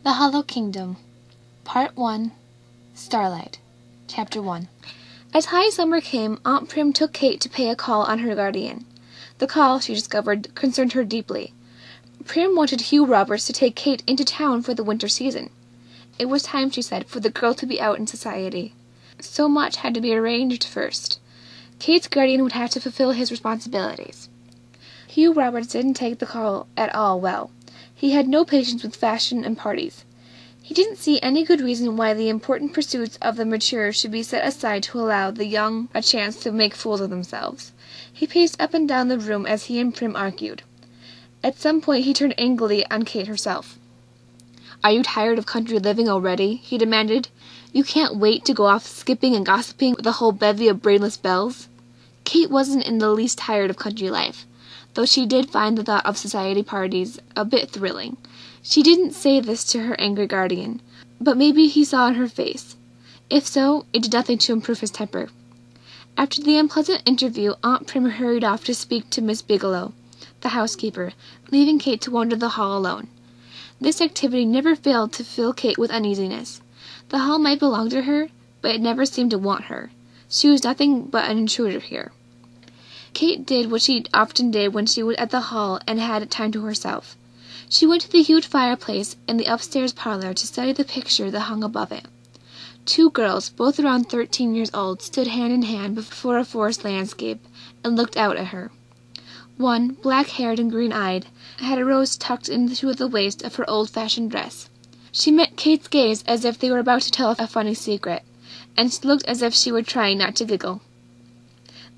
The Hollow Kingdom, Part 1, Starlight, Chapter 1. As high summer came, Aunt Prim took Kate to pay a call on her guardian. The call, she discovered, concerned her deeply. Prim wanted Hugh Roberts to take Kate into town for the winter season. It was time, she said, for the girl to be out in society. So much had to be arranged first. Kate's guardian would have to fulfill his responsibilities. Hugh Roberts didn't take the call at all well. He had no patience with fashion and parties. He didn't see any good reason why the important pursuits of the mature should be set aside to allow the young a chance to make fools of themselves. He paced up and down the room as he and Prim argued. At some point he turned angrily on Kate herself. "Are you tired of country living already?" he demanded. "You can't wait to go off skipping and gossiping with a whole bevy of brainless belles?" Kate wasn't in the least tired of country life, though she did find the thought of society parties a bit thrilling. She didn't say this to her angry guardian, but maybe he saw in her face. If so, it did nothing to improve his temper. After the unpleasant interview, Aunt Prim hurried off to speak to Miss Bigelow, the housekeeper, leaving Kate to wander the hall alone. This activity never failed to fill Kate with uneasiness. The hall might belong to her, but it never seemed to want her. She was nothing but an intruder here. Kate did what she often did when she was at the hall and had time to herself. She went to the huge fireplace in the upstairs parlor to study the picture that hung above it. Two girls, both around 13 years old, stood hand in hand before a forest landscape and looked out at her. One, black-haired and green-eyed, had a rose tucked into the waist of her old-fashioned dress. She met Kate's gaze as if they were about to tell a funny secret, and she looked as if she were trying not to giggle.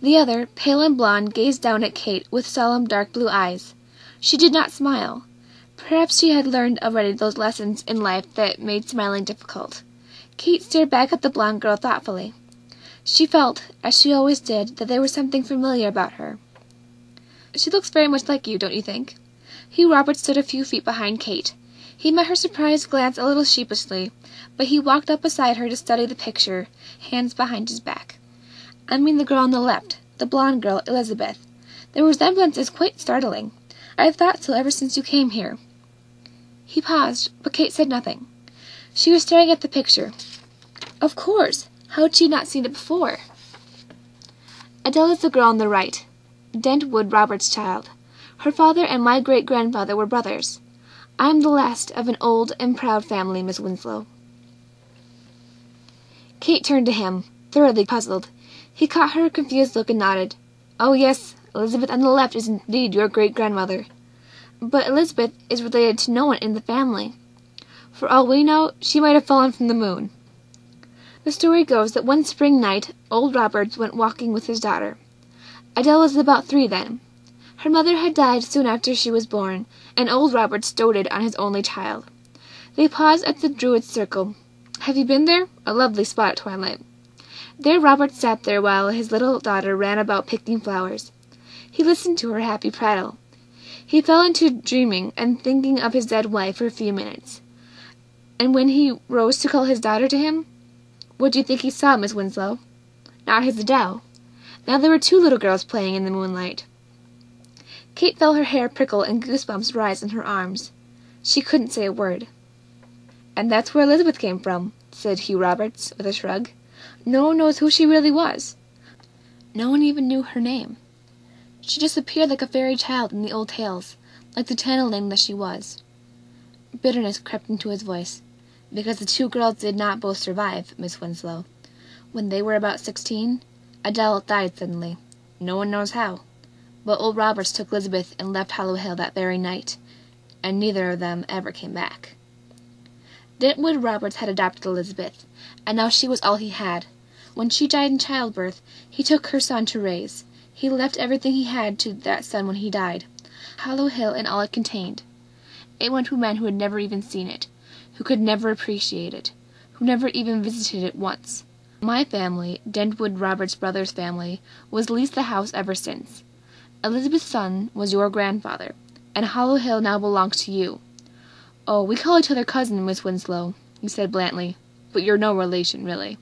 The other, pale and blonde, gazed down at Kate with solemn dark blue eyes. She did not smile. Perhaps she had learned already those lessons in life that made smiling difficult. Kate stared back at the blonde girl thoughtfully. She felt, as she always did, that there was something familiar about her. "She looks very much like you, don't you think?" Hugh Roberts stood a few feet behind Kate. He met her surprised glance a little sheepishly, but he walked up beside her to study the picture, hands behind his back. "I mean the girl on the left, the blonde girl, Elizabeth. The resemblance is quite startling. I've thought so ever since you came here." He paused, but Kate said nothing. She was staring at the picture. Of course! How had she not seen it before? "Adele is the girl on the right, Dentwood Roberts' child. Her father and my great-grandfather were brothers. I am the last of an old and proud family, Miss Winslow." Kate turned to him, thoroughly puzzled. He caught her confused look and nodded. "Oh, yes, Elizabeth on the left is indeed your great-grandmother. But Elizabeth is related to no one in the family. For all we know, she might have fallen from the moon." The story goes that one spring night old Roberts went walking with his daughter. Adele was about 3 then. Her mother had died soon after she was born, and old Roberts doted on his only child. They paused at the Druid's Circle. Have you been there? A lovely spot at twilight. There Roberts sat there while his little daughter ran about picking flowers. He listened to her happy prattle. He fell into dreaming and thinking of his dead wife for a few minutes. And when he rose to call his daughter to him, what do you think he saw, Miss Winslow? Not his Adele. Now there were 2 little girls playing in the moonlight. Kate felt her hair prickle and goosebumps rise in her arms. She couldn't say a word. "And that's where Elizabeth came from," said Hugh Roberts, with a shrug. "No one knows who she really was. No one even knew her name. She just appeared like a fairy child in the old tales, like the channeling that she was." Bitterness crept into his voice. "Because the 2 girls did not both survive, Miss Winslow. When they were about 16, Adele died suddenly. No one knows how. But old Roberts took Elizabeth and left Hollow Hill that very night, and neither of them ever came back. Dentwood Roberts had adopted Elizabeth, and now she was all he had. When she died in childbirth, he took her son to raise. He left everything he had to that son when he died, Hollow Hill and all it contained. It went to men who had never even seen it, who could never appreciate it, who never even visited it once. My family, Dentwood Roberts' brother's family, was leased the house ever since. Elizabeth's son was your grandfather, and Hollow Hill now belongs to you. Oh, we call each other cousin, Miss Winslow," he said blandly, "but you're no relation, really."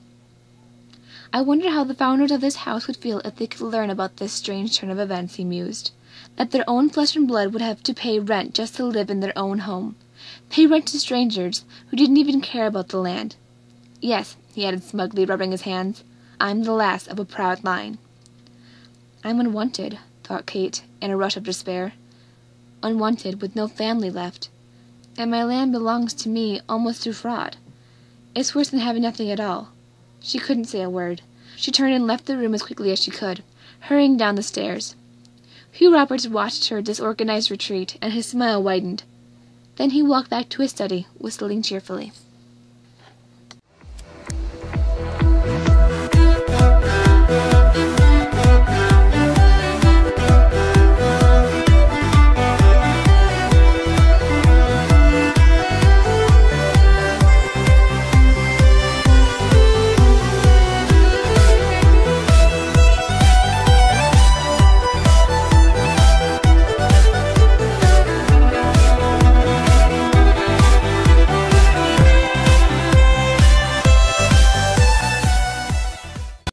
"I wonder how the founders of this house would feel if they could learn about this strange turn of events," he mused. "That their own flesh and blood would have to pay rent just to live in their own home, Pay rent to strangers who didn't even care about the land. Yes," he added smugly, rubbing his hands, "I'm the last of a proud line." "I'm unwanted," thought Kate, in a rush of despair. "Unwanted, with no family left. And my land belongs to me almost through fraud. It's worse than having nothing at all." She couldn't say a word. She turned and left the room as quickly as she could, hurrying down the stairs. Hugh Roberts watched her disorganized retreat, and his smile widened. Then he walked back to his study, whistling cheerfully.